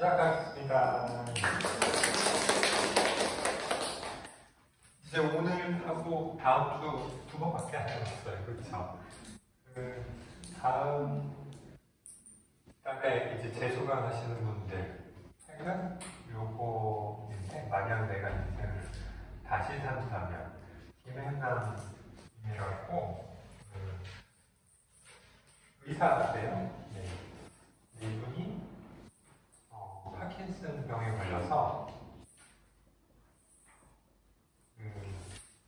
시작하겠습니다. 이제 오늘 하고 다음 주 두 번밖에 안 남았어요. 그렇죠? 다음 달에 이제 재수강 하시는 분들 책은 요거인데, 만약 내가 인생을 다시 산다면, 김혜남님이라고 의사세요. 네. 이분이 파킨슨 병에 걸려서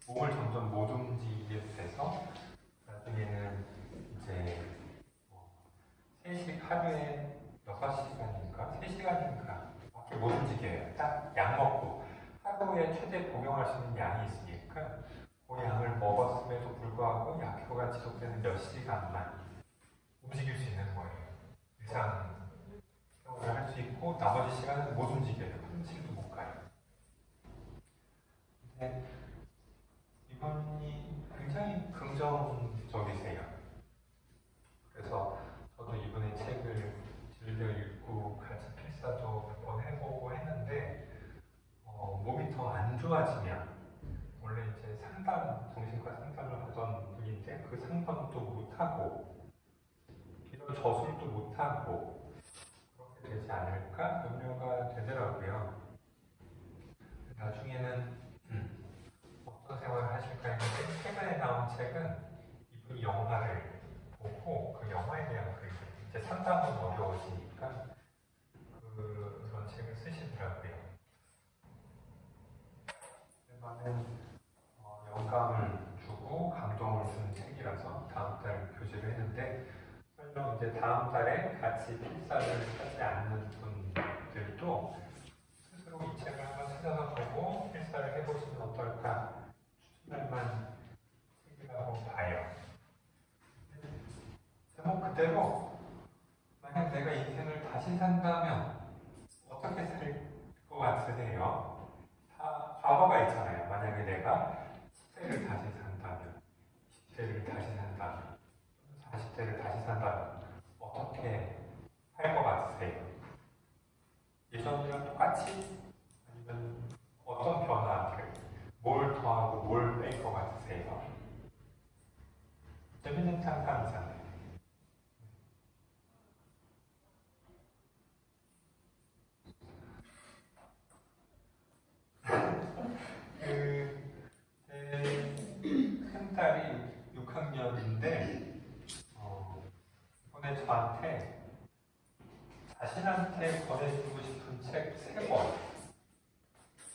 몸을 점점 못 움직이게 돼서 나중에는 이제 3시 하루에 6시간인가 3시간인가 밖에 못 움직여요. 딱 약 먹고 하루에 최대 복용할 수 있는 양이 있으니까 그 양을 먹었음에도 불구하고 약효가 지속되는 몇 시간만 움직일 수 있는 거예요. 이상 생활을 할 수 있고 나머지 시간은 못 움직여요. 화장실도 못 가요. 근데 이분이 굉장히 긍정적이세요. 그래서 저도 이분의 책을 즐겨 읽고 같이 필사도 몇 번 해보고 했는데, 몸이 더 안 좋아지면, 원래 이제 상담, 정신과 상담을 하던 분인데 그 상담도 못하고 이런 저술도 못하고 그렇게 되지 않을까 염려가 되더라고요. 나중에는 어떤 생활을 하실까 했는데, 최근에 나온 책은 이분이 영화를 보고 그 영화에 대한 글, 이제 상담은 어려워지니까 그런 책을 쓰시더라고요. 많은 영감을 주고 감동을 주는 책이라서 다음 달 교재를 했는데, 설령 이제 다음 달에 같이 필사를 하지 않는 분들도 스스로 이 책을 한번 찾아서 보고 필사를 해보시면 어떨까 추천할 만한 책이라고 봐요. 제목 그대로 만약 내가 인생을 다시 산다면 어떻게 살 것 같으세요? 다 과거가 있잖아요. 만약에 내가 10대를 다시 산다면, 10대를 다시 산다면, 40대를 다시 산다면 어떻게 할 것 같으세요? 예전이랑 똑같이? 아니면 어떤 변화를, 뭘 더하고 뭘 뺄 것 같으세요? 재밌는 상상이잖아요. 제 큰딸이 6학년인데 이번에 저한테 자신한테 권해주고 싶은 책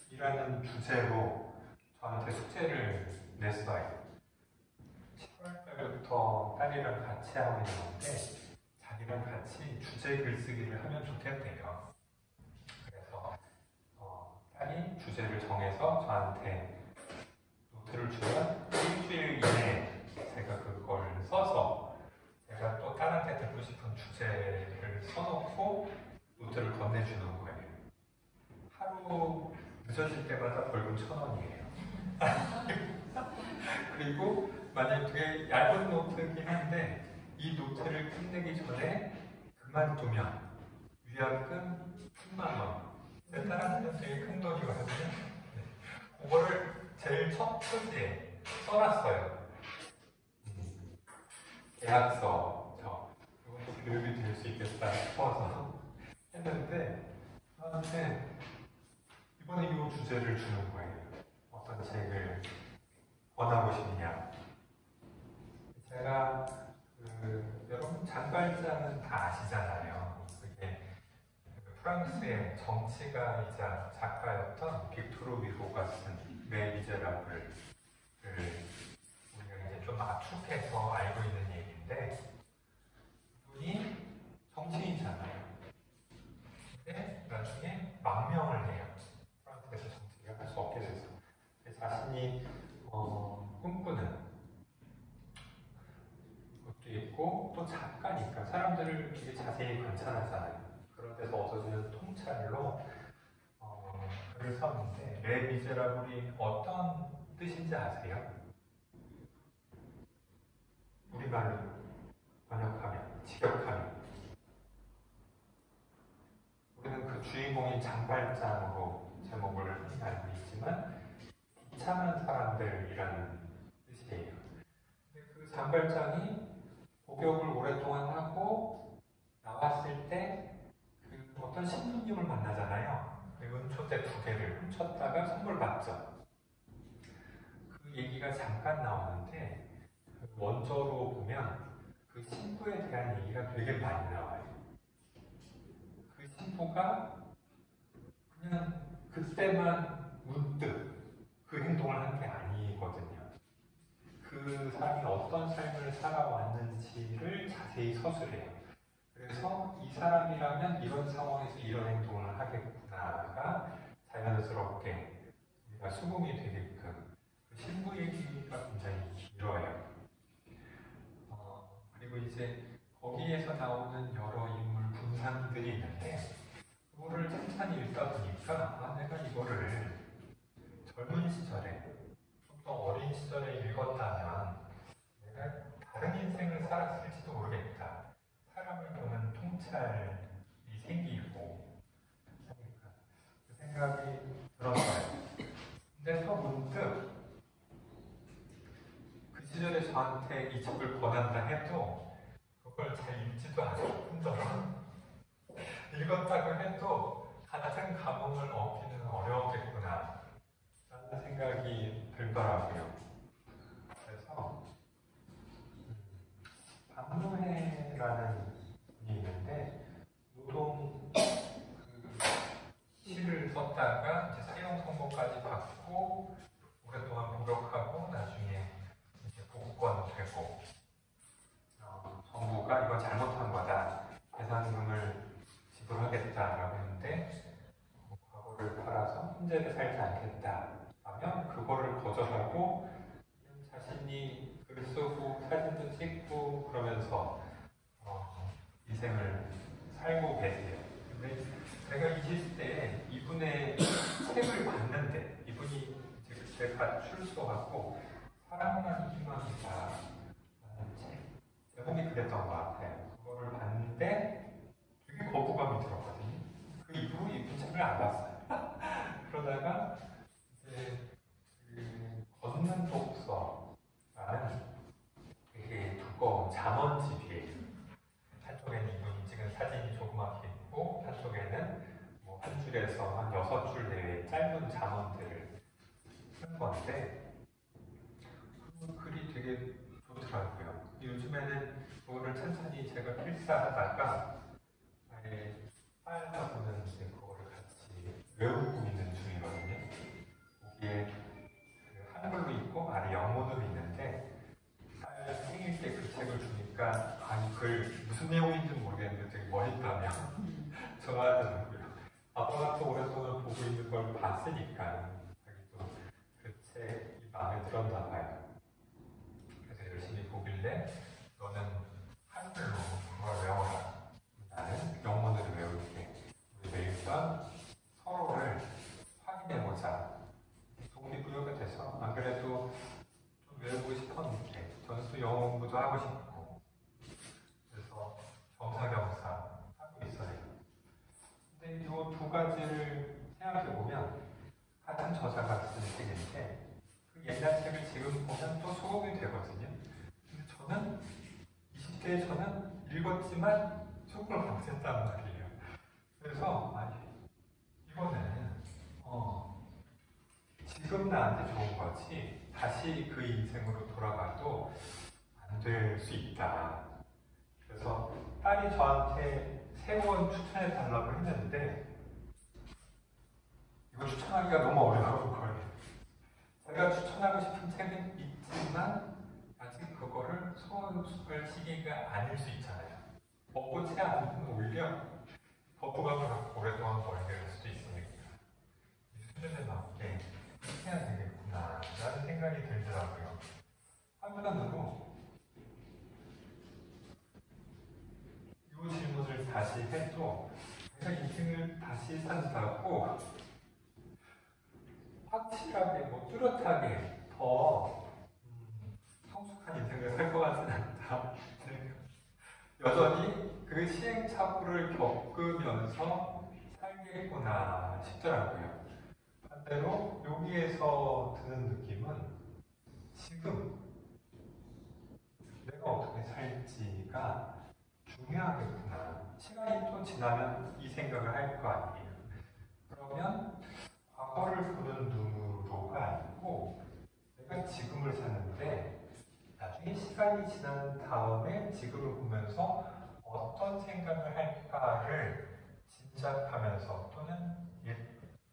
3권이라는 주제로 저한테 숙제를 냈어요. 10월 달부터 딸이랑 같이 하고 있는데 자기랑 같이 주제 글쓰기를 하면 좋겠대요. 그래서 딸이 주제를 정해서 저한테 노트를 주면 일주일 이내에 제가 그걸 써서 제가 또 딸한테 듣고 싶은 주제를 써놓고 노트를 건네주는 거예요. 하루 늦어질 때마다 벌금 1,000원이에요. 그리고 만약 되게 얇은 노트긴 한데 이 노트를 끝내기 전에 그만두면 위약금 10,000원. 내 딸한테는 되게 큰 돈이거든요. 그거를 제일 첫 페이지에 써놨어요. 계약서, 이것도 교육이 될 수 있겠다 싶어서 했는데, 저한테 이번에 이 주제를 주는 거예요. 어떤 책을 권하고 싶냐. 제가 여러분 장발장은 다 아시잖아요. 그게 프랑스의 정치가이자 작가였던 빅토르 위고가 쓴 레 미제라블을 우리가 이제 좀 압축해서 알고 있는 얘기인데, 이분이 정치인이잖아요. 근데 나중에 망명을 해요. 프랑스에서 정치를 할 수 없게 돼서. 자신이 꿈꾸는 것도 있고, 또 작가니까 사람들을 되게 자세히 관찰하잖아요. 그런 데서 얻어지는 통찰로 글을 썼는데, 레 미제라블이 어떤 뜻인지 아세요? 우리말로 번역하면, 직역하면 우리는 그 주인공인 장발장으로 제목을 흔히 알고 있지만 비참한 사람들이라는 뜻이에요. 근데 그 장발장이 복역을 오랫동안 하고 나왔을 때 그 어떤 신부님을 만나잖아요. 그 은초대 2개를 훔쳤다가 선물 받죠. 그 얘기가 잠깐 나오는데 그 원저로 보면 그 신부에 대한 얘기가 되게 많이 나와요. 그 신부가 그냥 그때만 문득 그 행동을 한 게 아니거든요. 그 사람이 어떤 삶을 살아왔는지를 자세히 서술해요. 그래서 이 사람이라면 이런 상황에서 이런 행동을 하겠구나가 자연스럽게 우리가 수긍이 되게끔 그 신부 얘기가 굉장히 길어요. 그리고 이제 거기에서 나오는 여러 인물 분상들이 있는데 그거를 천천히 읽다 보니까 내가 이거를 젊은 시절에 좀 더 어린 시절에 읽었다면 내가 다른 인생을 살았을지도 모르겠다. 사람을 보는 통찰이 생기고 그러니까 그 생각이 들었어요. 근데 또 문득 그 시절에 저한테 이 책을 권한다 해도 그걸 잘 읽지도 않을 뿐더러 읽었다고 해도 같은 감흥을 얻기는 어려웠겠구나 라는 생각이 들더라고요. 그래서 박노해라는 분이 있는데 노동 시를 썼다가 이제 사형 선고까지 받고 오랫동안 복역하고 나중에 이제 복권되고 정부가 이거 잘못한 거다 배상금을 지불하겠다라고 했는데 과거를 팔아서 현재를 살지 않겠다 하면 그거를 거절하고 자신이 글 쓰고 사진도 찍고 그러면서 인생을 살고 계세요. 근데 제가 이 시대에 이분의 책을 봤는데 이분이 그때 출소하고 사랑만 희망이다 라는 책 제목이 그랬던 것 같아요. 그거를 봤는데 되게 거부감이 들었거든요. 그 이후로 이분 책을 안 봤어요. 그러다가 이제 그 걷는 독서라는 되게 두꺼운 잠언집이에요. 한쪽에는 이분이 찍은 사진이 조그맣게 있고 한쪽에는 뭐 한 줄에서 한 6줄 내외의 짧은 잠언들을 쓴 건데 그 글이 되게 좋더라고요. 요즘에는 그거를 천천히 제가 필사하다가 아예 파일하고는 이제 그거를 같이 외우고 있는 중이거든요. 거기에 그 한글로 있고 아래 영문으로 있는데 생일 때 그 책을 주니까 이 글 무슨 내용인지 모르겠는데 되게 멋있다며 좋아하더라고요. 아빠가 또 오랫동안 보고 있는 걸 봤으니까 자기도 그 책이 마음에 들었나 봐요. 그래서 열심히 보길래 너는 한글로 그걸 외워라. 나는 영문으로 외울게. 우리 매일 밤 서로를 확인해보자. 동기부여가 돼서 안 그래도 좀 외우고 싶었는데 전수 영어 공부도 하고 싶고 그래서 겸사겸사 하고 있어요. 근데 이 두 가지를 생각해보면 같은 저자가 쓴 책인데 그 옛날 책을 지금 보면 또 소금이 되거든요. 근데 저는 20대에 저는 읽었지만 속을 못했단 말이에요. 그래서 이거는 지금 나한테 좋은 거지 다시 그 인생으로 돌아가도 안 될 수 있다. 그래서 딸이 저한테 3권 추천해 달라고 했는데 이거 추천하기가 너무 어려운 거예요. 제가 추천하고 싶은 책은 있지만 아직 그거를 소원할 시기가 아닐 수 있잖아요. 먹고 채 않으면 오히려 거부감을 갖고 오랫동안 걸게 될 수도 있으니까 이 수준에 맞게 해야 되겠구나 라는 생각이 들더라고요. 한편으로 이 질문을 다시 해도 제가 인생을 다시 산다고 확실하게 뚜렷하게 더 성숙한 인생을 살 것 같지는 않다. 여전히 그 시행착오를 겪으면서 살게 되겠구나 싶더라고요. 반대로 여기에서 드는 느낌은 지금 내가 어떻게 살지가 중요하겠구나. 시간이 또 지나면 이 생각을 할 거 아니에요. 그러면 과거를 보는 눈으로가 아니고 내가 지금을 사는데 나중에 시간이 지난 다음에 지금을 보면서 어떤 생각을 할까를 짐작하면서 또는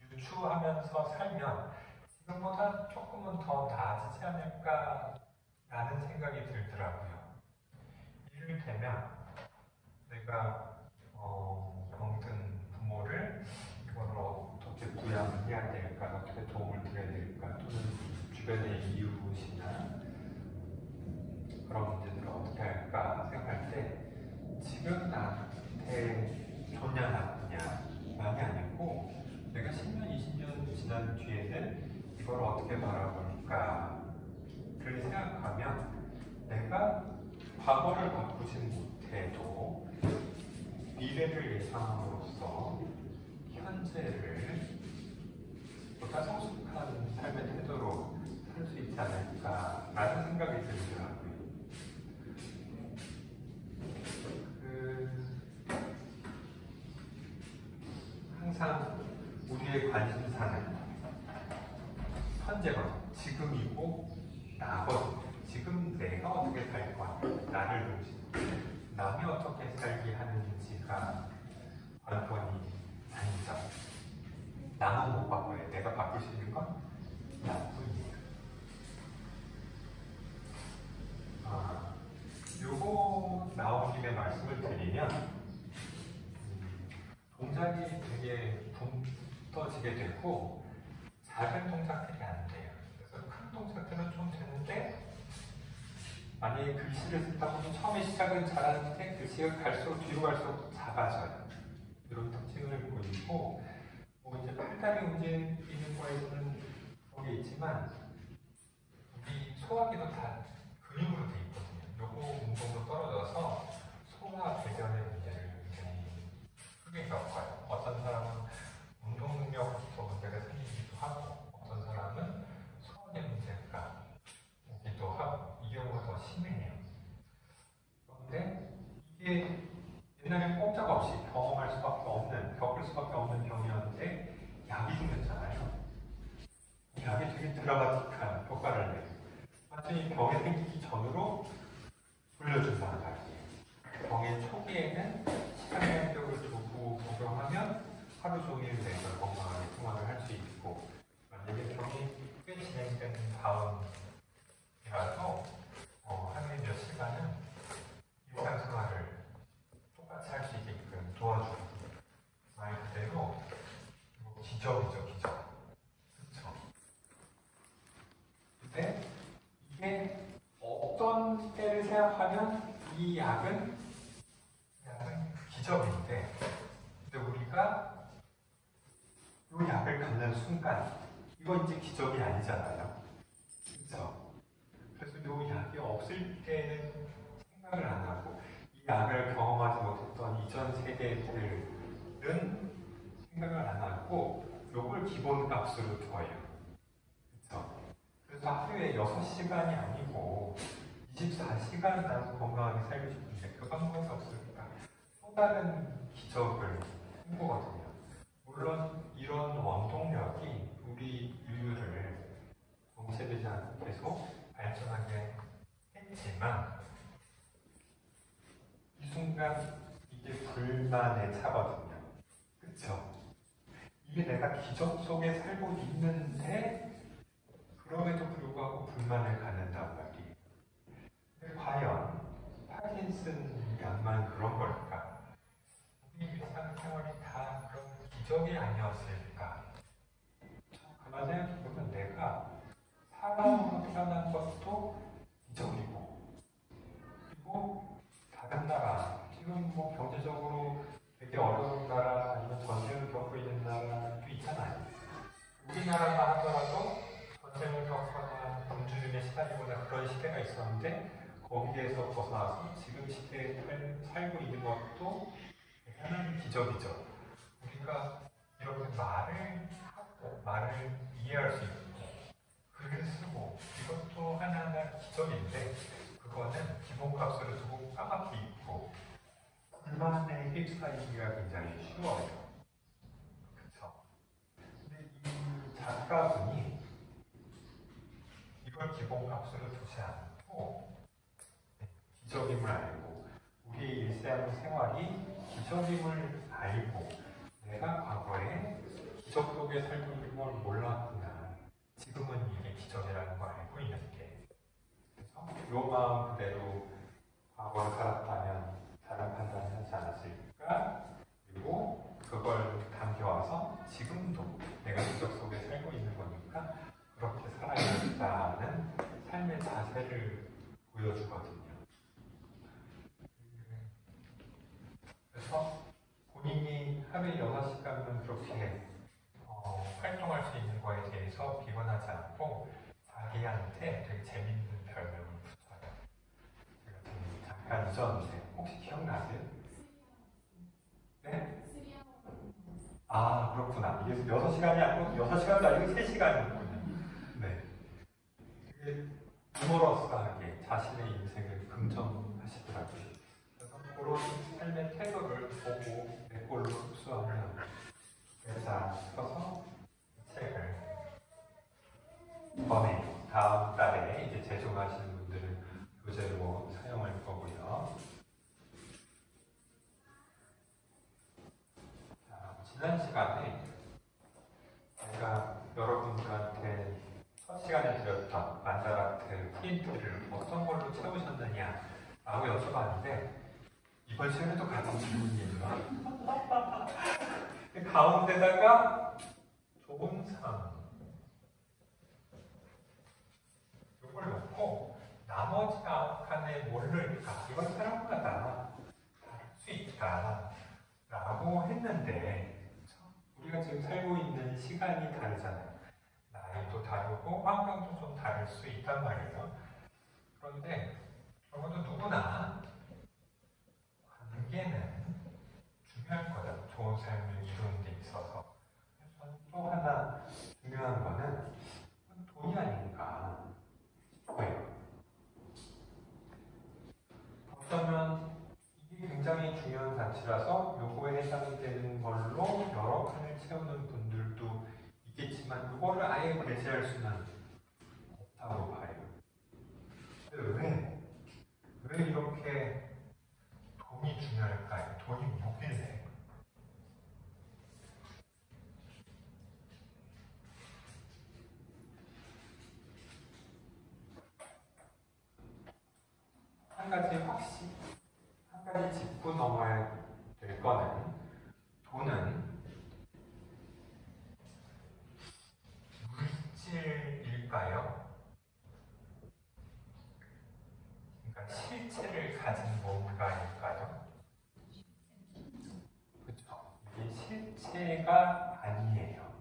유추하면서 살면 지금보다 조금은 더 나아지지 않을까라는 생각이 들더라고요. 이를테면 내가 병든 부모를 이거를 어떻게 부양해야 될까, 어떻게 도움을 드려야 될까, 또는 주변의 이웃이나 그런 문제들을 어떻게 할까 생각할 때 지금 나한테 좋냐 나쁘냐 많이 아니고 내가 10년, 20년 지난 뒤에는 이걸 어떻게 바라볼까를 생각하면 내가 과거를 바꾸진 못해도 미래를 예상함으로써 현재를 보다 성숙한 삶의 태도로 살 수 있지 않을까라는 생각이 들더라고요. 항상 우리의 관심사는 현재거든. 지금이고 나거든. 지금 내가 어떻게 살 거야. 나를 중심으로. 남이 어떻게 살게 하는지가 관건이 아니죠. 나만 못 바꿔요. 내가 바꿀 수 있는 건 나뿐이에요. 요거 나온 김에 말씀을 드리면 동작이 되게 붕 떠지게 되고 작은 동작들이 안 돼요. 그래서 큰 동작들은 좀 되는데 만약에 글씨를 쓴다 보면 처음에 시작은 잘하는데 글씨가 갈수록 뒤로 갈수록 작아져요. 이런 특징을 보이고 뭐 이제 팔다리 움직이는 거에서는 그런 게 있지만 우리 소화기도 다 근육으로 돼 있거든요. 요거 운동으로 떨어져서 소화 배변의 문제를 굉장히 크게 겪어요. 어떤 사람은 운동 능력부터 문제가 생기기도 하고 어떤 사람은 소화의 문제가 오기도 하고 이 경우가 더 심해요. 그런데 이게 옛날에 꼼짝없이 경험할 수밖에 없는, 겪을 수밖에 없는 병이었는데 약이 생겼잖아요. 이 약이 되게 드라마틱한 효과를 내요. 완전히 병이 생기기 전으로 불려준다는 말이에요. 병의 초기에는 시간량격을 두고 복용하면 하루 종일 내가 건강하게 생활을 할 수 있고 만약에 병이 꽤 진행된 다음이라도 하루에 몇 시간은 일상생활을 똑같이 할 수 있게끔 도와주고 말 그대로 기적이죠, 기적. 그렇죠? 근데 이게 어떤 때를 생각하면 이 약은 기적인데 근데 우리가 이 약을 갖는 순간 이건 이제 기적이 아니잖아요. 그렇죠? 그래서 이 약이 없을 때는 생각을 안 하고 이 약을 경험하지 못했던 이전 세대들은 생각을 안 하고 이걸 기본값으로 둬요. 그렇죠? 그래서 하루에 6시간이 아니고 24시간 나는 건강하게 살고 싶은데 그 방법이 없으니까 또 다른 기적을 한 거거든요. 물론 이런 원동력이 우리 인류를 정체되지 않고 계속 발전하게 했지만 이 순간 이게 불만의 차거든요. 그쵸? 이게 내가 기적 속에 살고 있는데 그럼에도 불구하고 불만을 갖는단 말이에요. 근데 과연 파킨슨 약만 그런 걸까? 우리 일상생활이 다 그런 기적이 아니었을까? 가만 생각해보면 내가 사람으로 태어난 것도 기적이고 그리고 다른 나라, 지금 뭐 경제적으로 되게 어려운 나라 아니면 전쟁을 겪고 있는 나라도 있잖아요. 우리나라만 하더라도 전쟁을 겪거나 군주림에 시달리거나 그런 시대가 있었는데 거기에서 벗어나서 지금 시대에 살고 있는 것도 하나의 기적이죠. 우리가 여러분 말을 하고 말을 이해할 수 있고 글을 쓰고 이것도 하나하나 기적인데 그거는 기본값으로 두고 까맣게 있고 불만에 휩싸이기가 굉장히 쉬워요. 그쵸? 근데 이 작가분이 이걸 기본값으로 두지 않고 기적임을 알고 우리의 일상생활이 기적임을 알고 내가 과거에 기적 속에 살고 있는 걸 몰랐구나. 지금은 이게 기적이라는 걸 알고 있는 게. 그래서 요 마음 그대로 과거를 살았다면 다른 판단을 하지 않았을까? 그리고 그걸 담겨와서 지금도 내가 기적 속에 살고 있는 거니까 그렇게 살아야겠다는 삶의 자세를 보여주거든요. 그래서 본인이 하루에 6시간만 그렇게 활동할 수 있는 거에 대해서 비관하지 않고 자기한테 되게 재밌는 별명을 붙여요. 제가 지금 잠깐 잊었는데 혹시 기억나세요? 네? 아 그렇구나. 이게 6시간이 아니고 6시간도 아니고 3시간이었군요. 네. 되게 유머러스하게 자신의 인생을 긍정하시더라고요. 그래서 그런 삶의 태도를 보고 내 꼴로 흡수하면 회사 써서 책을 번에 다음 달에 이제 제조하시는 분들은 교재로 사용할 거고요. 자, 지난 시간에 제가 여러분들한테 첫 시간에 드렸던 만다라트 프린트를 어떤 걸로 채우셨느냐 라고 여쭤봤는데 이번 시간에도 같은 질문이에요. 가운데다가 좋은 상 이걸 놓고 나머지 칸에 뭘 넣을까? 이건 사람마다 다를 수 있다 라고 했는데 우리가 지금 살고 있는 시간이 다르잖아요. 나이도 다르고 환경도 좀 다를 수 있단 말이에요. 그런데 적어도 누구나 관계는 중요할 거다. 좋은 삶을 이루는 데 있어서. 그래서 또 하나 중요한 거는 돈이 아닌가 싶어요. 어쩌면 이게 굉장히 중요한 가치라서 요거에 해당이 되는 걸로 여러 칸을 채우는 분들도 있겠지만 이거를 아예 배제할 수는 없다고 봐요. 왜 이렇게 돈이 중요할까요? 돈이 뭐길래? 한 가지 짚고 넘어야 될 거는 돈은 물질일까요? 그러니까 실체를 가진 뭔가일까요? 그렇죠. 이게 실체가 아니에요.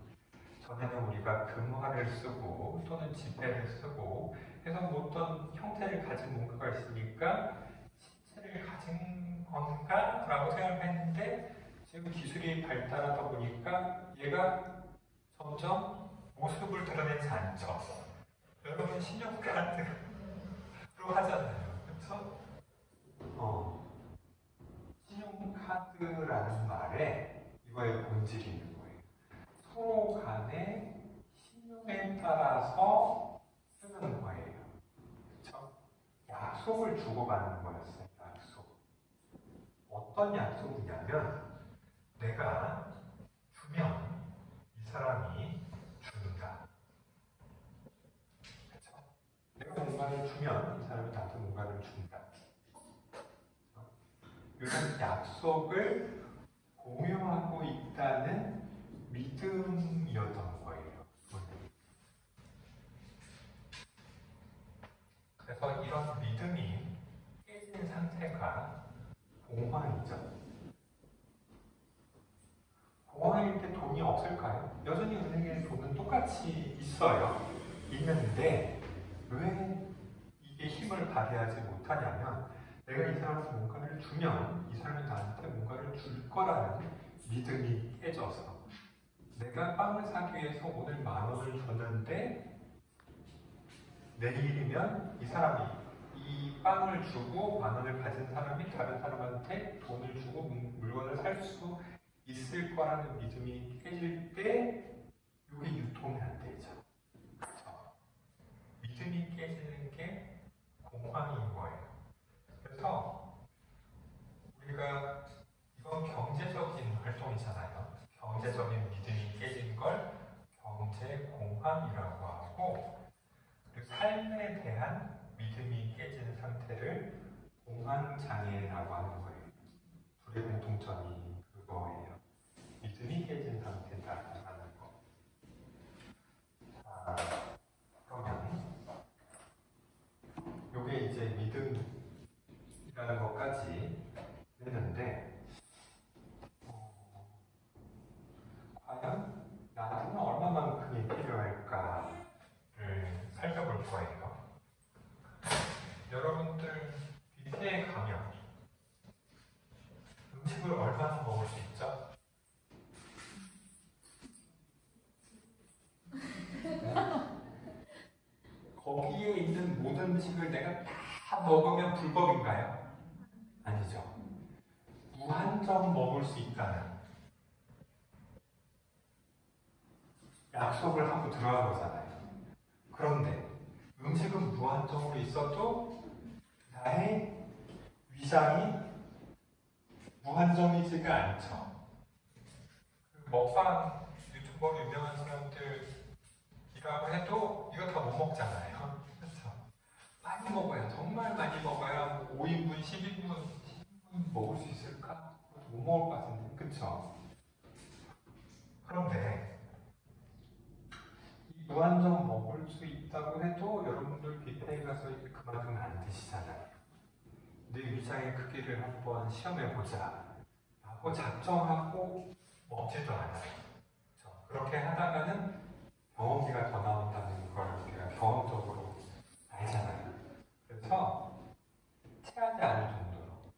전에는 우리가 금화를 쓰고 또는 지폐를 쓰고 해서 어떤 형태를 가진 뭔가가 있으니까 실체를 가진 건가? 라고 생각했는데 지금 기술이 발달하다 보니까 얘가 점점 모습을 드러내지 않죠. 여러분 신용카드로 하잖아요. 그렇죠? 신용카드라는 말에 이거의 본질이 있는 거예요. 서로 간의 신용에 따라서 쓰는 거예요. 그렇죠? 약속을 주고받는 거였어요. 약속. 어떤 약속이냐면 내가 주면 이 사람이 준다. 그렇죠? 내가 뭔가를 주면 이 사람이 나한테 뭔가를 준다. 이런 약속을 공유하고 있다는 믿음이었던 거예요. 그래서 이런 믿음이 깨진 상태가 공황이죠. 공황일 때 돈이 없을까요? 여전히 은행에 돈은 똑같이 있어요. 있는데 왜 이게 힘을 발휘하지 못하냐면 내가 이 사람한테 뭔가를 주면 이 사람이 나한테 뭔가를 줄 거라는 믿음이 깨져서 내가 빵을 사기 위해서 오늘 10,000원을 줬는데 내일이면 이 사람이 이 빵을 주고 10,000원을 가진 사람이 다른 사람한테 돈을 주고 물건을 살 수 있을 거라는 믿음이 깨질 때 이게 유통이 안 되죠. 그렇죠? 믿음이 깨지는 게 공황인 거예요. 그래서 우리가 이건 경제적인 활동이잖아요. 경제적인 믿음이 깨진 걸 경제 공황이라고 하고, 그리고 삶에 대한 믿음이 깨진 상태를 공황 장애라고 하는 거예요. 둘의 공통점이 그거예요. 믿음이 깨진 상태다라는 거. 자, 그러면 요게 이제 믿음이라는 것까지 했는데, 과연 나한테는 얼마만큼이 필요할까를 살펴볼 거예요. 여러분들 뷔페에 가면 음식을 얼마나 먹을 수 있죠? 거기에 있는 모든 음식을 내가 다 먹으면 불법인가요? 아니죠. 무한정 먹을 수 있다는 약속을 하고 들어간 거잖아요. 그런데 음식은 무한정으로 있어도 나의 위장이 무한정이지가 않죠. 먹방 유튜버 유명한 사람들이라고 해도 이거 다 못 먹잖아요. 그렇죠? 많이 먹어야, 정말 많이 먹어야 5인분, 10인분 먹을 수 있을까? 못 먹을 것 같은데, 그쵸? 그런데 이 무한정 먹을 수 있다고 해도 여러분들 뷔페에 가서 그만큼 안 드시잖아요. 내 위장의 크기를 한번 시험해보자 라고 작정하고 먹지도 않아요. 그렇죠? 그렇게 하다가는 경험비가 더 나온다는 걸 우리가 경험적으로 알잖아요. 그래서 체하지 않을 정도로.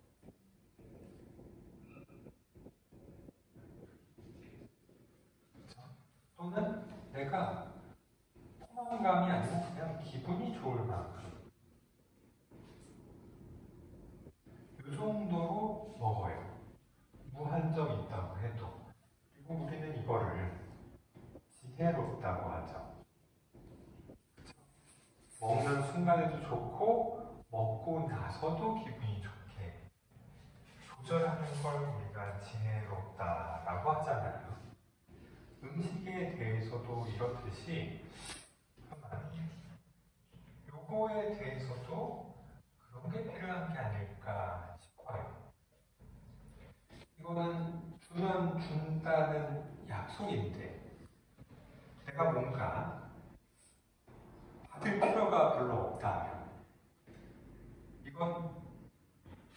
그렇죠? 또는 내가 포만감이 아니고 그냥 기분이 좋을 만큼 이 정도로 먹어요. 무한정 있다고 해도. 그리고 우리는 이거를 지혜롭다고 하죠. 그쵸? 먹는 순간에도 좋고 먹고 나서도 기분이 좋게 조절하는 걸 우리가 지혜롭다라고 하잖아요. 음식에 대해서도 이렇듯이 요거에 대해서도 그런 게 필요한 게 아닐까 싶어요. 이거는 주면 준다는 약속인데 내가 뭔가 받을 필요가 별로 없다면 이건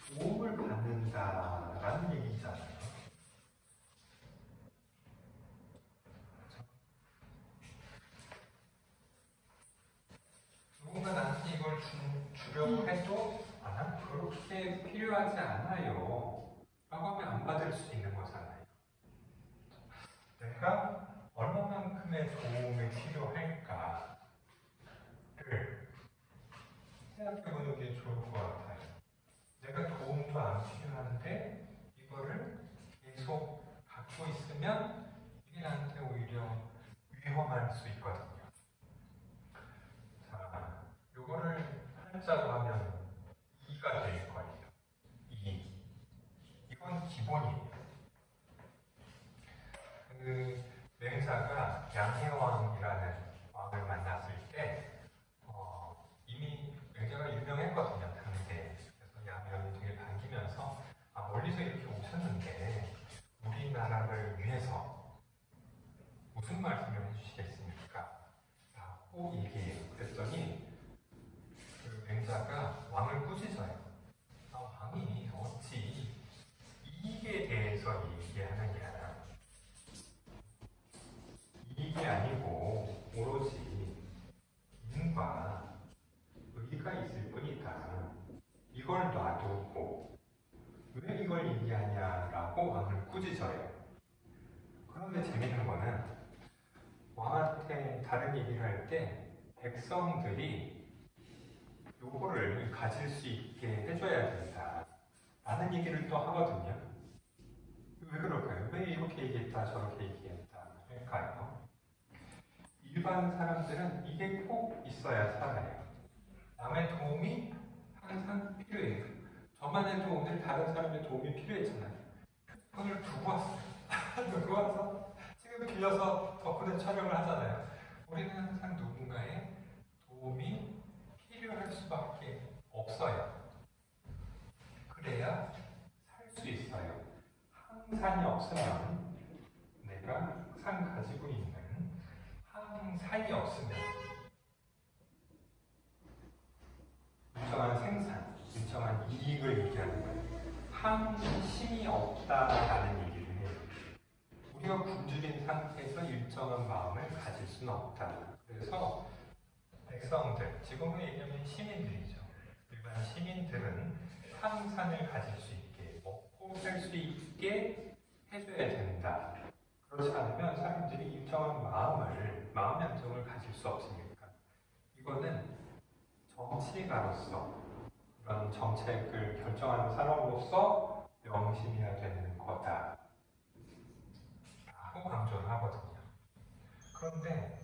도움을 받는다라는 얘기잖아요. 그렇죠? 누군가 나한테 이걸 주려고 해도 난 그렇게 필요하지 않아요 라고 하면 안 받을 수 있는 거잖아요. 내가 얼마만큼의 도움이 필요할까를 생각해보는 게 좋을 것 같아요. 내가 도움도 안 필요한데 이거를 계속 갖고 있으면 이게 나한테 오히려 위험할 수 있거든요. 자, 이거를 한자로 하면 이가 될 거예요. 이건 기본이에요. 그 맹자가 양해왕이라는 왕을 만났을 때 이미 맹자가 유명했거든요, 당시에. 그래서 양해왕이 되게 반기면서 멀리서 이렇게 오셨는데 우리나라를 위해서 무슨 말씀을 해주시겠습니까? 라고 얘기해요. 그랬더니 그 맹자가 왕을 꾸짖어요. 왕이 어찌 이익에 대해서 얘기하느냐. 이익이 아니고 오로지 인과 의가 있을 뿐이다. 이걸 놔두고 왜 이걸 얘기하냐라고 왕을 꾸짖어요. 그런 그런데 재밌는 거는 왕한테 다른 얘기를 할 때 백성들이 요거를 가질 수 있게 해줘야 된다 라는 얘기를 또 하거든요. 왜 그럴까요? 왜 이렇게 얘기했다 저렇게 얘기했다 할까요? 일반 사람들은 이게 꼭 있어야 살아요. 남의 도움이 항상 필요해요. 저만 해도 오늘 다른 사람의 도움이 필요했잖아요. 오늘 두고 왔어요. 두고 와서 지금 빌려서 덕분에 촬영을 하잖아요. 우리는 항상 누군가의 도움이 필요할 수밖에 없어요. 그래야 살 수 있어요. 항산이 없으면 내가 항상 가지고 있는 항산이 없으면 일정한 생산, 일정한 이익을 얘기하는 거예요. 항심이 없다라는 얘기를 해요. 우리가 굶주린 상태에서 일정한 마음을 가질 수는 없다. 그래서 백성들, 지금으로 얘기하면 시민들이죠. 일반 시민들은 항산을 가질 수 있게, 먹고 살 수 있게 해줘야 된다. 그렇지 않으면 사람들이 일정한 마음의 안정을 가질 수 없으니까. 이거는 정치가로서, 이런 정책을 결정하는 사람으로서 명심해야 되는 거다. 라고 강조를 하거든요. 그런데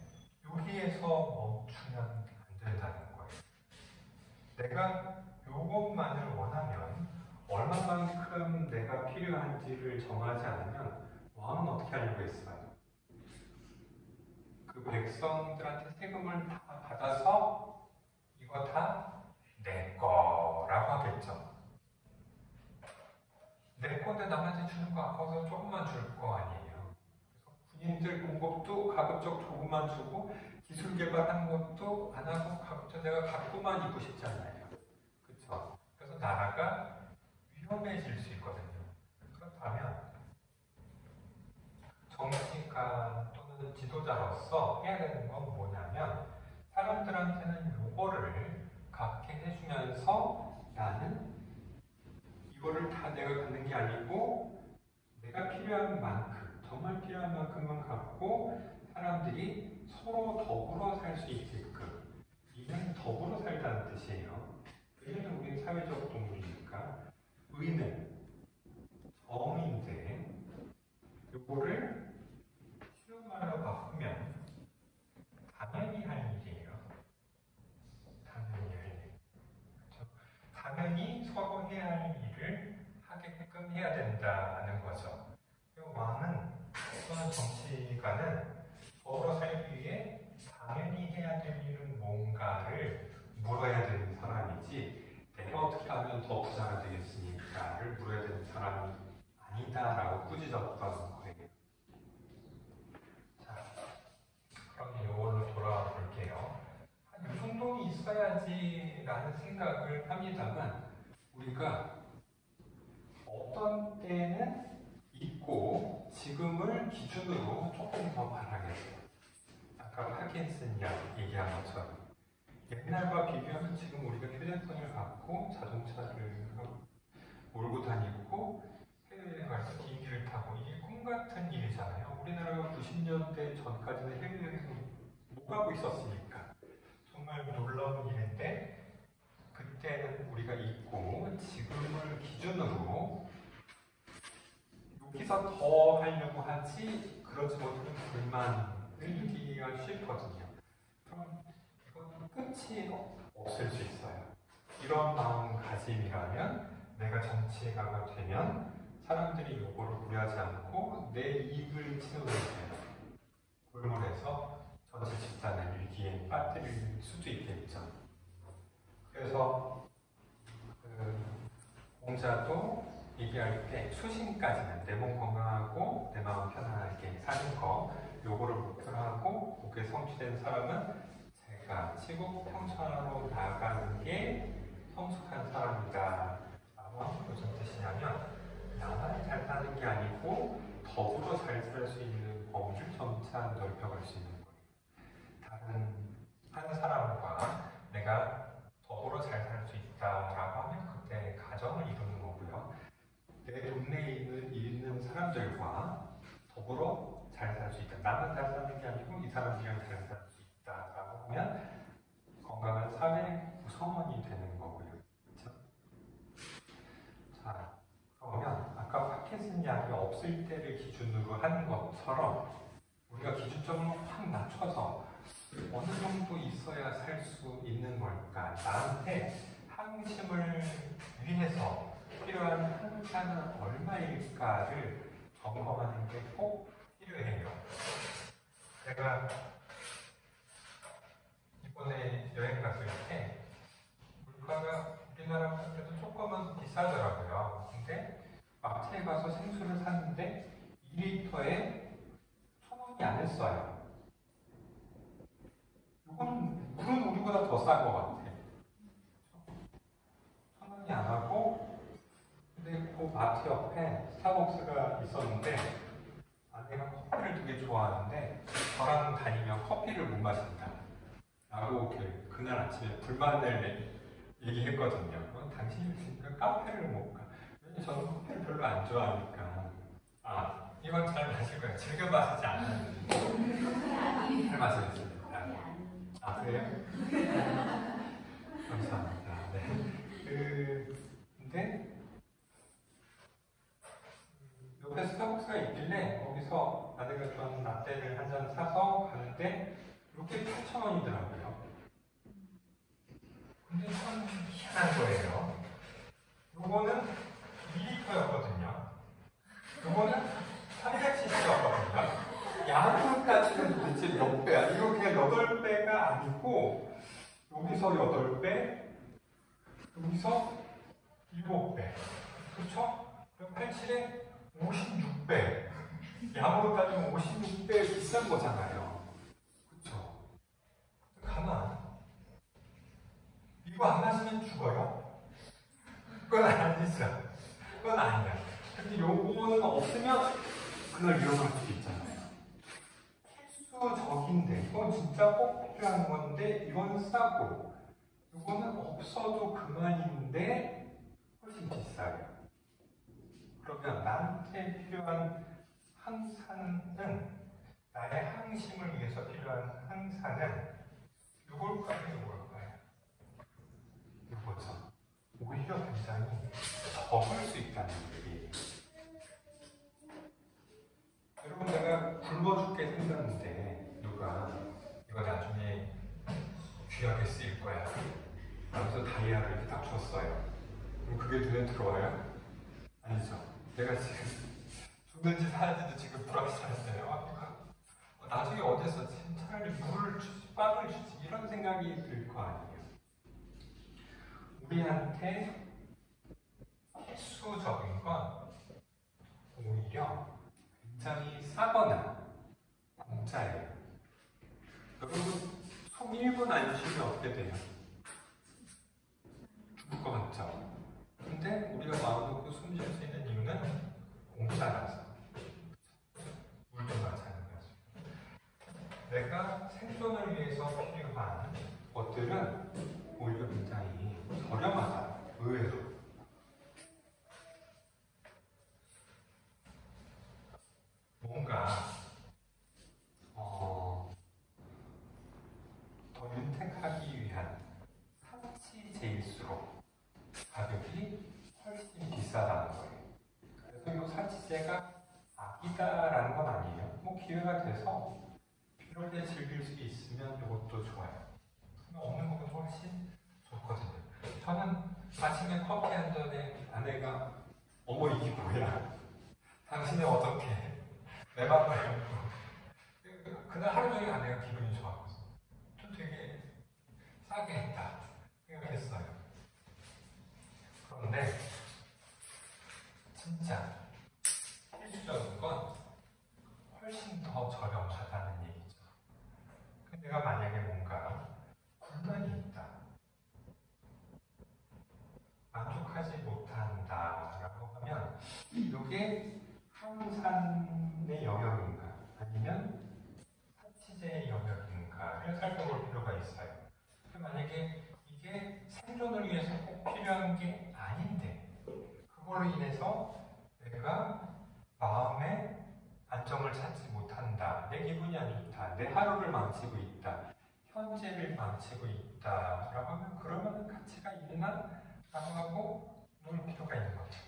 여기에서 멈추면 안 된다는 거예요. 내가 요것만을 원하면 얼마만큼 내가 필요한지를 정하지 않으면 왕은 어떻게 하려고 했어요? 그 백성들한테 세금을 다 받아서 이거 다 내 거라고 하겠죠. 내 건데 남한테 주는 거 아까워서 조금만 줄 거 아니에요. 그래서 군인들 공급도 가급적 조금만 주고 기술 개발하는 것도 안 하고 가급적 내가 갖고만 있고 싶지 않아요. 그렇죠? 그래서 나라가 위험해질 수 있거든요. 그렇다면 정치가 또는 지도자로서 해야 되는 건 뭐냐면 사람들한테는 요거를 갖게 해주면서 나는 이거를 다 내가 갖는 게 아니고 내가 필요한 만큼, 정말 필요한 만큼만 갖고 사람들이 서로 더불어 살 수 있게끔. 이는 더불어 살자는 뜻이에요. 왜냐면 우리는 사회적 동물이니까. 의는 정인데 요거를 쉬운 말로 바꾸면 당연히 할 일이에요. 당연히 할 일. 그렇죠? 당연히 서로 해야 할 일을 하게끔 해야 된다는 거죠. 왕은 또는 정치가는 더불어 살기 위해 당연히 해야 될 일은 뭔가를 물어야 되는 사람이지 내가 어떻게 하면 더 부자가 되겠습니까를 물어야 되는 사람이 아니다라고 꾸짖었던 거예요. 자, 그럼 이걸로 돌아와 볼게요. 이 정도는 있어야지라는 생각을 합니다만 우리가 어떤 때는 있고 지금을 기준으로 조금 더 바라겠어요. 아까 파킨슨 얘기한 것처럼 옛날과 비교하면 지금 우리가 휴대폰을 갖고 자동차를 몰고 다니고 해외여행 갈 때 비행기를 타고 이게 꿈 같은 일이잖아요. 우리나라가 90년대 전까지는 해외여행을 못 가고 있었으니까 정말 놀라운 일인데 그때는 우리가 있고 지금을 기준으로 여기서 더 하려고 하지 그러지 못하는 불만을 느끼기가 싫거든요. 그럼 이건 끝이 없을 수 있어요. 이런 마음가짐이라면 내가 정치가가 되면 사람들이 요거를 우려하지 않고 내 이익을 채우는 골몰해서 전체 집단을 위기에 빠뜨릴 수도 있겠죠. 그래서 공자도 얘기할 때 수신까지는 내 몸 건강하고 내 마음 편안하게 사는 거 요거를 목표로 하고 그게 성취된 사람은 제가 치국 평천하로 나가는 게 성숙한 사람이다 라고 하는 게 무슨 뜻이냐면 나만 잘 사는 게 아니고 더불어 잘 살 수 있는 범위를 점차 넓혀갈 수 있는 거예요. 다른 한 사람과 내가 더불어 잘 살 수 있다라고 하면 그때 가정을 이루는 거고요. 내 동네에 있는 사람들과 더불어 잘 살 수 있다. 나만 잘 사는 게 아니고 이 사람들이랑 잘 살 수 있다라고 하면 건강한 사회 구성원이 되는 거고요. 그렇죠? 자, 그러면 아까 파킨슨 약이 없을 때를 기준으로 한 것처럼 우리가 기준점을 확 낮춰서 어느 정도 있어야 살 수 있는 걸까? 나한테 항심을 위해서 필요한 항산은 얼마일까를 점검하는 게 꼭 필요해요. 제가 이번에 여행 갔을 때 물가가 우리나라보다 조금은 비싸더라고요. 근데 마트에 가서 생수를 샀는데 2리터에 1,000원이 안 했어요. 이건 물은 우리보다 더 싼 것 같아. 1,000원이 안 하고, 근데 그 마트 옆에 스타벅스가 있었는데 아내가 커피를 되게 좋아하는데 저랑 다니면 커피를 못 마신다 라고 그날 아침에 불만을 얘기했거든요. 그건 당신이 그 카페를 못 가. 왜냐면 저는 커피를 별로 안 좋아하니까. 아, 이건 잘 마실 거예요. 즐겨 마시지 않았는데 잘 마시겠습니다. 아, 그래요? 감사합니다. 네. 근데 옆에 스타벅스가 있길래 거기서 아내가 좋아하는 라떼를 한 잔 사서 가는데 이렇게 8,000원이더라고요. 근데 참 희한한 거예요. 요거는 2리터였거든요. 요거는 300cc였거든요. 양으로 따지면 도대체 몇 배야? 이렇게 8배가 아니고 여기서 8배, 여기서 7배. 그렇죠? 그럼 87에 56배. 양으로 따지면 56배 비싼 거잖아요. 그렇죠? 가만. 이거 안 마시면 죽어요? 그건 아니죠. 그건 아니야. 근데 요거는 없으면 그날 위험할 수도 있잖아요. 필수적인데, 이건 진짜 꼭 필요한 건데, 이건 싸고, 이거는 없어도 그만인데, 훨씬 비싸요. 그러면 나한테 필요한 항산은, 나의 항심을 위해서 필요한 항산은, 요걸까요, 요걸까요? 요거죠. 오히려 굉장히 적을 수 있다는 얘기예요. 여러분, 내가 굶어 죽게 생겼는데 누가 이거 나중에 귀하게 쓰일 거야 하면서 다이아를 이렇게 딱 줬어요. 그럼 그게 눈에 들어와요? 아니죠. 내가 지금 죽는지 사는지도 지금 불확실한데요. 나중에 어디서 차라리 물을 주지, 빵을 주지, 이런 생각이 들 거 아니에요. 우리한테 필수적인 건 오히려 굉장히 싸거나 공짜예요. 여러분, 속 1분 안 쉬면 어떻게 돼요? 죽을 것 같죠? 근데 우리가 마음 놓고 숨 쉴 수 있는 이유는 공짜라서. 물도 마찬가지. 내가 생존을 위해서 필요한 것들은 오히려 굉장히 저렴하다. 의외로. 뭔가 더 윤택하기 위한 사치제일수록 가격이 훨씬 비싸다는 거예요. 그래서 이 사치제가 악이다라는 건 아니에요. 뭐 기회가 돼서 필요할 때 즐길 수 있으면 이것도 좋아요. 없는 것보다 훨씬 좋거든요. 저는 아침에 커피 한 잔에 아내가 어머 이게 뭐야? 당신은 어떻게? 내 맘 말고. 그날 하루 종일 아내가 기분이 좋았거든요. 좀 되게 싸게 했다 생각했어요. 그런데 진짜 필수적인 건 훨씬 더 저렴하다는 얘기죠. 내가 만약에 뭔가 불만이 있다, 만족하지 못한다라고 하면 이게 항산의 영역인가 아니면 사치제의 영역인가를 살펴볼 필요가 있어요. 만약에 이게 생존을 위해서 꼭 필요한 게 아닌데 그걸로 인해서 내가 마음의 안정을 찾지 못한다 못한다, 내 기분이 안 좋다, 내 하루를 망치고 있다, 현재를 망치고 있다라고 하면 그러면 가치가 있나? 라고 하고 놓을 필요가 있는 거죠.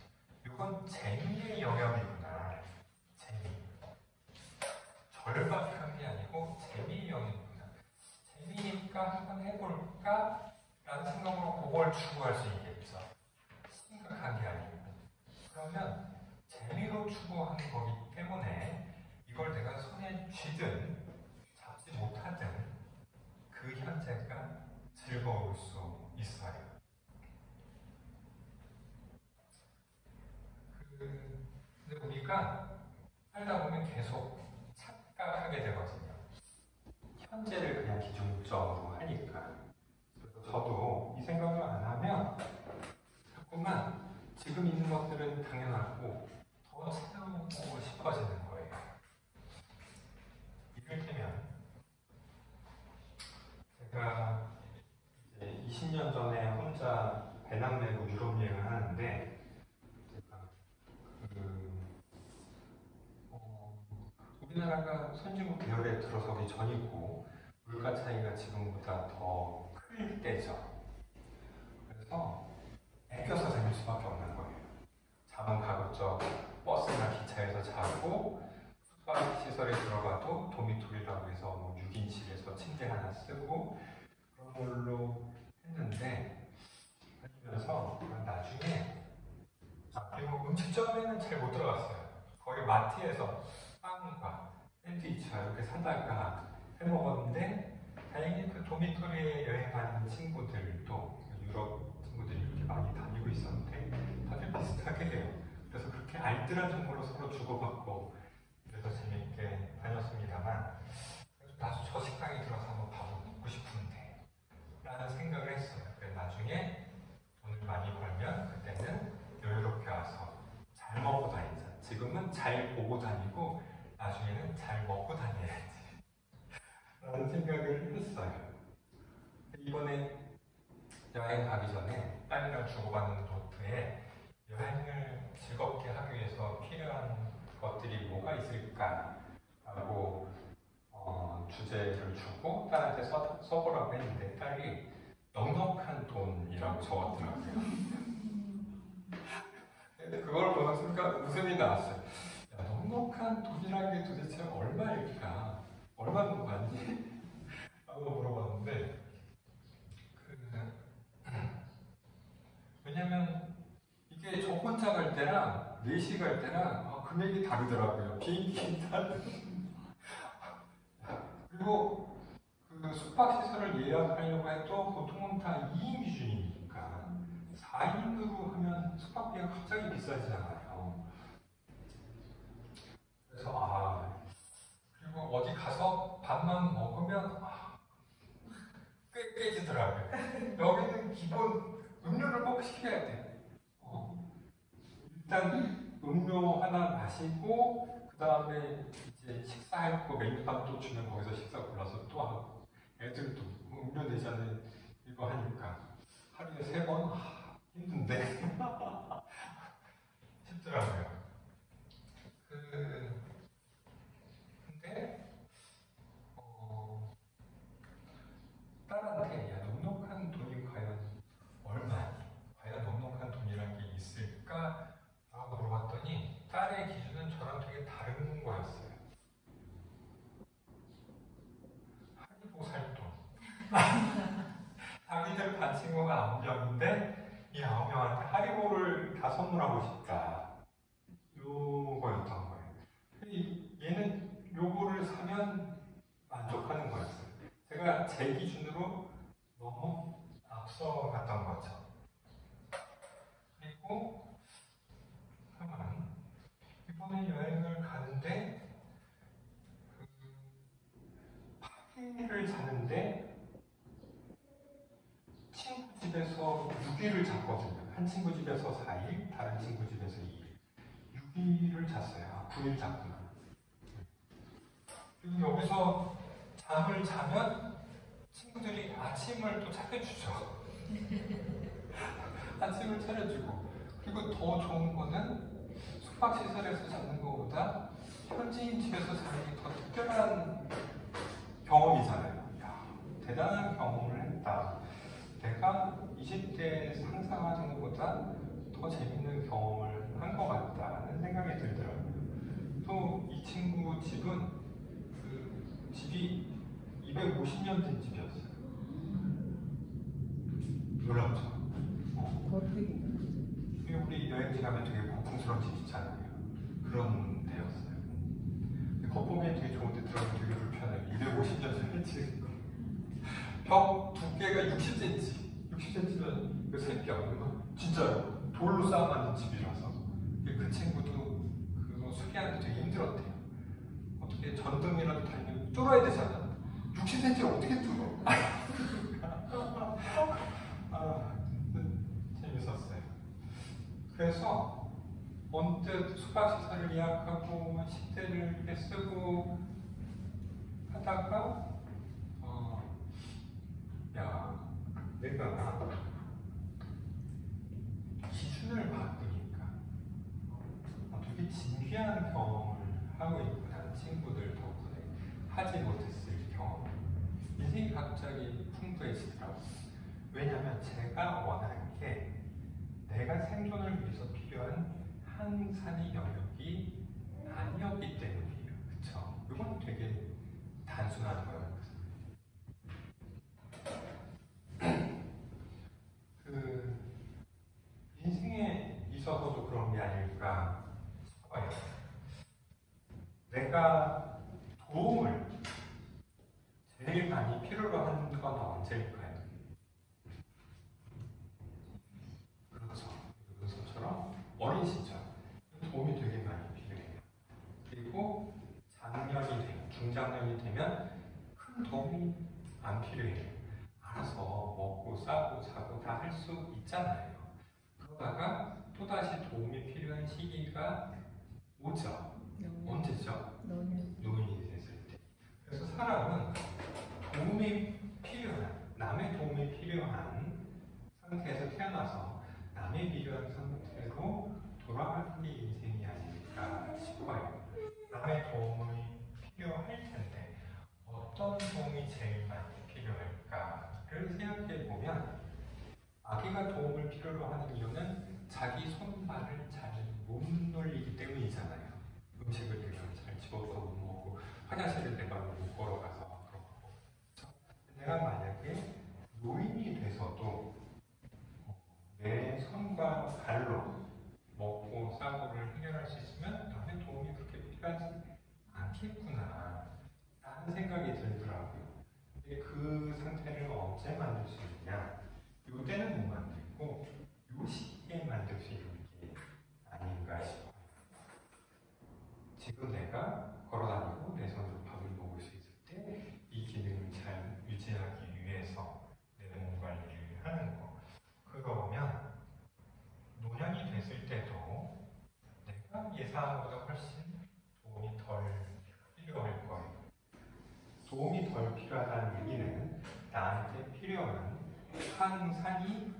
이건 재미의 영역이구나. 재미. 절박한 게 아니고 재미의 영역이구나. 재미니까 한번 해볼까? 라는 생각으로 그걸 추구할 수 있겠죠. 심각한 게 아니고. 그러면 재미로 추구하는 거기 때문에 이걸 내가 손에 쥐든 잡지 못하든 그 현재가 즐거울 수 있어요. 근데 우리가 살다 보면 계속 착각하게 되거든요. 현재를 그냥 기준점으로 하니까. 그래서 저도 이 생각을 안 하면 자꾸만 지금 있는 것들은 당연하고 더 찾아보고 싶어지는 거예요. 이를테면 제가 이제 20년 전에 혼자 배낭 메고 유럽 여행을 하는데 제가 우리나라가 선진국 계열에 들어서기 전이고 물가 차이가 지금보다 더 클 때죠. 그래서 애껴서 다닐 수밖에 없는 거예요. 잠은 가급적 버스나 기차에서 자고 숙박시설에 들어가도 도미토리라고 해서 뭐 6인실에서 침대 하나 쓰고 그런 걸로 했는데 하면서 나중에 그리고 음식점에는 잘 못 들어갔어요. 거기 마트에서 빵과 샌드위치와 이렇게 사다가 해먹었는데 다행히 그 도미토리에 여행하는 친구들도 유럽 친구들이 이렇게 많이 다니고 있었는데 다들 비슷하게 해요. 그래서 그렇게 알뜰한 정보로 서로 주고받고 그래서 재밌게 다녔습니다만 나도 저 식당에 들어서 한번 밥을 먹고 싶은데 라는 생각을 했어요. 그래서 나중에 돈을 많이 벌면 그때는 여유롭게 와서 잘 먹고 다니자. 지금은 잘 보고 다니고 나중에는 잘 먹고 다녀야지 라는 생각을 했어요. 이번에 여행 가기 전에 딸이랑 주고받는 노트에 여행을 즐겁게 하기 위해서 필요한 것들이 뭐가 있을까라고 주제를 주고 딸한테 써보라고 했는데 딸이 넉넉한 돈이라고 적었더라고요. 근데 그걸 보는 순간 웃음이 나왔어요. 야, 넉넉한 돈이라는 게 도대체 얼마일까? 얼마 정도 받니? 라고 물어봤는데 왜냐면 이게 저 혼자 갈 때랑 4시 갈 때랑 금액이 다르더라고요. 비행기 타는 그리고 그 숙박시설을 예약하려고 해도 보통은 다 2인 기준이니까 4인으로 하면 숙박비가 갑자기 비싸지잖아요. 그래서 그리고 어디 가서 밥만 먹으면 꽤 깨지더라고요. 여기는 기본 음료를 꼭 시켜야 돼. 일단 음료 하나 마시고 그 다음에 이제 식사하고 메뉴판 또 주면 거기서 식사 골라서 또 하고 애들도 음료 내자는 이거 하니까 하루에 3번 힘든데 싶더라고요. 근데 딸한테 야 넉넉한 돈이 과연 얼마니? 과연 넉넉한 돈이라는 게 있을까? 라고 물어봤더니 딸의 기준은 저랑 되게 다른 거였어요. 하리보 살 돈. 자기들 반 친구가 9명인데 이 9명한테 하리보를 다 선물하고 싶다. 요거였던 거예요. 얘는 요거를 사면 만족하는 거였어요. 제가 제 기준으로 너무 앞서갔던 거죠. 그리고 이번에 여행을 가는데 파리를 자는데 친구 집에서 6일을 잤거든요. 한 친구 집에서 4일, 다른 친구 집에서 2일. 6일을 잤어요. 9일 잤구나. 그리고 여기서 잠을 자면 친구들이 아침을 또 차려주죠. 아침을 차려주고 그리고 더 좋은 거는 숙박시설에서 자는 것보다 현지인 집에서 자는 게 더 특별한 더 재밌는 경험을 한 것 같다는 생각이 들더라고요. 또 이 친구 집은 그 집이 250년 된 집이었어요. 놀랍죠? 우리 여행지 가면 되게 고풍스러운 집 있잖아요. 그런 데였어요. 겉보기엔 되게 좋은데 들어가면 되게 불편해요. 250년 전에 지은 거. 벽 두께가 60cm. 60cm면 그 세 벽. 진짜요. 돌로 쌓아 만든 집이라서. 그 친구도 그거 수리하는데 되게 힘들었대요. 어떻게 전등이라도 달면 뚫어야 되잖아. 60cm를 어떻게 뚫어? 재밌었어요. 그래서 언뜻 숙박시설을 예약하고 식대를 이렇게 쓰고 하다가 내가 기준을 바꾸니까 되게 진귀한 경험을 하고 있구나. 친구들 덕분에 하지 못했을 경험. 인생이 갑자기 풍부해지더라고요. 왜냐하면 제가 원하는 게 내가 생존을 위해서 필요한 한산의 영역이 아니었기 때문이에요. 그쵸? 이건 되게 단순한 거예요. 그 인생에 있어서도 그런 게 아닐까 싶어요. 내가 도움을 제일 많이 필요로 하는 건 언제일까요? 그렇죠. 요즘처럼 어린 시절 도움이 되게 많이 필요해요. 그리고 장년이 되면, 중장년이 되면 큰 도움이 안 필요해요. 알아서 먹고 싸고 자고 다 할 수 있잖아요. 그러다가 또다시 도움이 필요한 시기가 오죠. 언제죠? 노인이 됐을 때. 그래서 사람은 도움이 필요한, 남의 도움이 필요한 상태에서 태어나서 남의 필요한 상태로 돌아가는 게 인생이 아닐까 싶어요. 남의 도움이 필요할 텐데 어떤 도움이 제일 많이 필요할까를 생각해 보면 아기가 도움을 필요로 하는 이유는 자기 손발을 잘 못 놀리기 때문이잖아요. 음식을 내가 잘 집어서 못 먹고 화장실을 내가 못 걸어가서 그렇고. 내가 만약에 노인이 돼서도 내 손과 발로 먹고 싸고를 해결할 수 있으면 남의 도움이 그렇게 필요하지 않겠구나 라는 생각이 들더라고요. 근데 그 상태를 언제 만들 수 있냐? 요때는 못 만들고 요 시기에 만들 수 있는 게 아닌가 싶어요. 지금 내가 걸어다니고 내 손으로 밥을 먹을 수 있을 때 이 기능을 잘 유지하기 위해서 내 몸 관리를 하는 거. 그러면 노년이 됐을 때도 내가 예상한 것보다 훨씬 도움이 덜 필요할 거예요. 도움이 덜 필요하다는 얘기는 나한테 필요한 항산이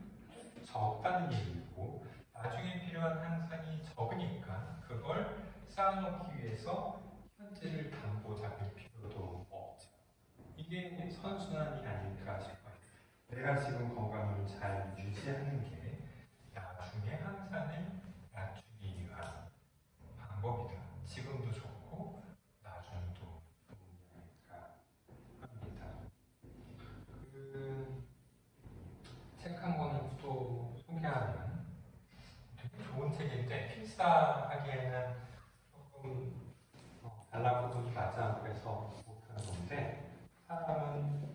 적다는 얘기고 나중에 필요한 항산이 적으니까 그걸 쌓아놓기 위해서 현재를 담보 잡을 필요도 없죠. 이게 선순환이 아닐까 싶어요. 내가 지금 건강을 잘 유지하는 게 나중에 항산을 낮추기 위한 방법이다. 지금도 좋고 나중에도 도움이 아닐까 합니다. 책 한 권을 또 소개하면 되게 좋은 책인데 필사하기에는 조금 달라붙어도 맞지 않고 해서 못하는 건데 사람은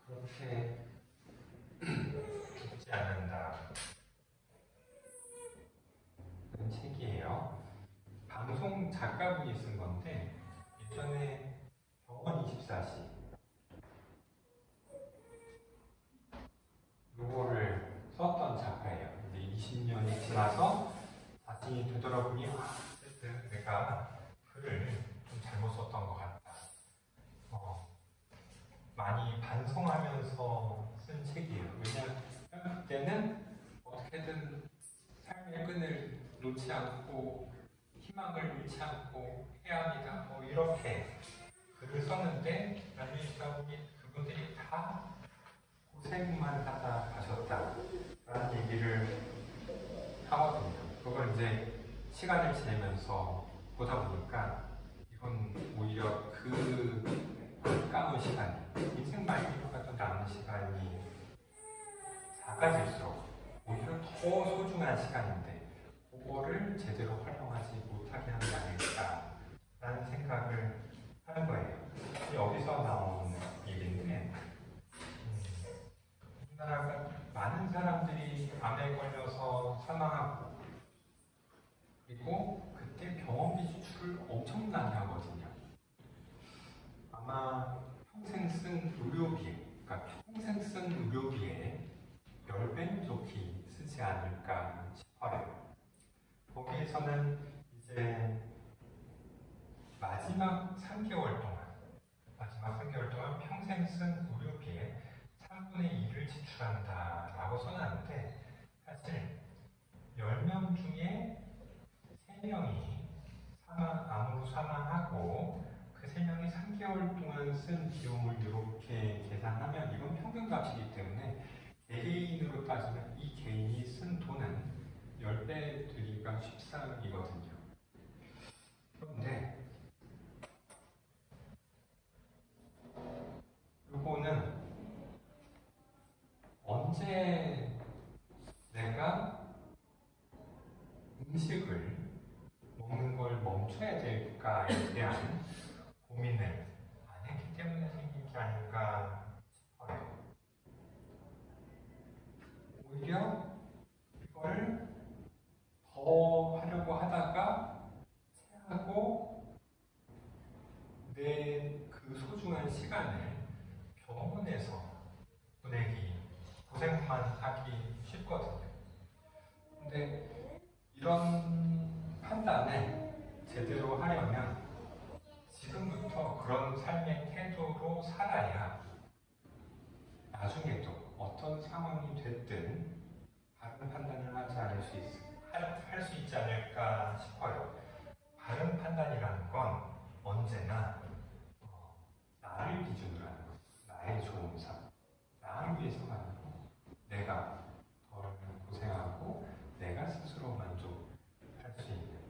그렇게 죽지 않는다. 그런 책이에요. 방송 작가분이 쓴 건데 예전에 병원 24시 요거를 썼던 작가예요. 근데 20년이 지나서 자신이 되돌아보니 어쨌든 내가 글을 좀 잘못 썼던 것 같다. 많이 반성하면서 쓴 책이에요. 왜냐하면 그때는 어떻게든 삶의 끈을 놓지 않고 희망을 잃지 않고 해야 합니다. 뭐 이렇게 글을 썼는데 나중에 보니 그분들이 다 고생만 하다 가셨다 라는 얘기를 하거든요. 그걸 이제 시간을 지내면서 보다 보니까 이건 오히려 그 아까운 시간, 인생 말기로가 더 남은 시간이 작아질수록 오히려 더 소중한 시간인데 그거를 제대로 활용하지 못하게 하는 게 아닐까라는 생각을 하는 거예요. 여기서 나온 얘기인데 우리나라가 많은 사람들이 암에 걸려서 사망하고 그리고 그때 병원비 지출을 엄청나게 하거든요. 아마 평생 쓴 의료비, 그러니까 평생 쓴 의료비에 10배는 좋게 쓰지 않을까 싶어요. 거기에서는 이제 마지막 3개월 동안 평생 쓴 의료비에 3분의 2를 지출한다라고 써놨는데 사실 10명 중에 3명이 암으로 사망하고 그 3명이 3개월 동안 쓴 비용을 이렇게 계산하면 이건 평균값이기 때문에 개개인으로 따지면 이 개인이 쓴 돈은 10배 되기가 쉽상이거든요. 그런데 요거는 언제 내가 음식을 먹는 걸 멈춰야 될까에 대한 고민을 안 했기 때문에 생긴 게 아닌가 싶어요. 오히려 이걸 더 하려고 하다가 체하고 내 그 소중한 시간을 병원에서 보내기, 고생만 하기 쉽거든요. 근데 이런 판단을 제대로 하려면 지금부터 그런 삶의 태도로 살아야 나중에도 어떤 상황이 됐든 바른 판단을 할 수 있지 않을까 싶어요. 바른 판단이라는 건 언제나 나를 기준으로 하는 것, 나의 좋은 삶, 나를 위해서만 하는 것, 내가 덜 고생하고 내가 스스로 만족할 수 있는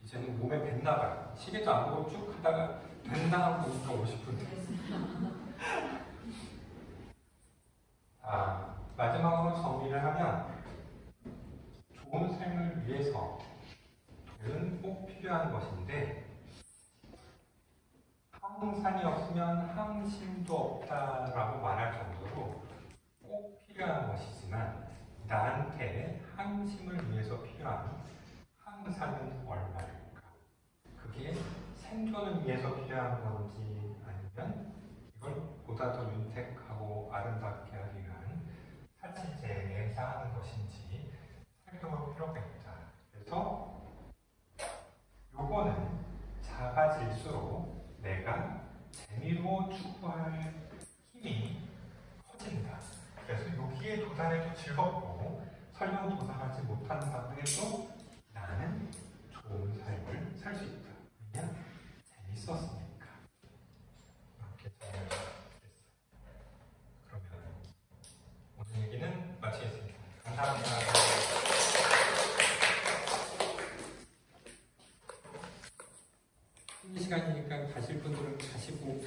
이제는 몸에 뱉나봐요. 시계도 안 보고 쭉 하다가 됐나 하고 보니까 50분. 마지막으로 정리를 하면 좋은 삶을 위해서 돈은 꼭 필요한 것인데 항산이 없으면 항심도 없다라고 말할 정도로 꼭 필요한 것이지만 나한테 항심을 위해서 필요한 항산은 얼마일까? 그게 생존을 위해서 필요한 건지 아니면 이걸 보다 더 윤택하고 아름답게 하기 위한 사치제에 해당하는 것인지 살펴볼 필요가 있다. 그래서 요거는 작아질수록 내가 재미로 추구할 힘이 커진다. 그래서 여기에 도달해도 즐겁고 설령 도달하지 못한다고 해도 나는 좋은 삶을 살 수 있다. 왜냐? 재밌었으니까. 이렇게 정리했어요. 그러면 오늘 얘기는 마치겠습니다. 감사합니다. 이 시간이니까 가실 분들은 가시고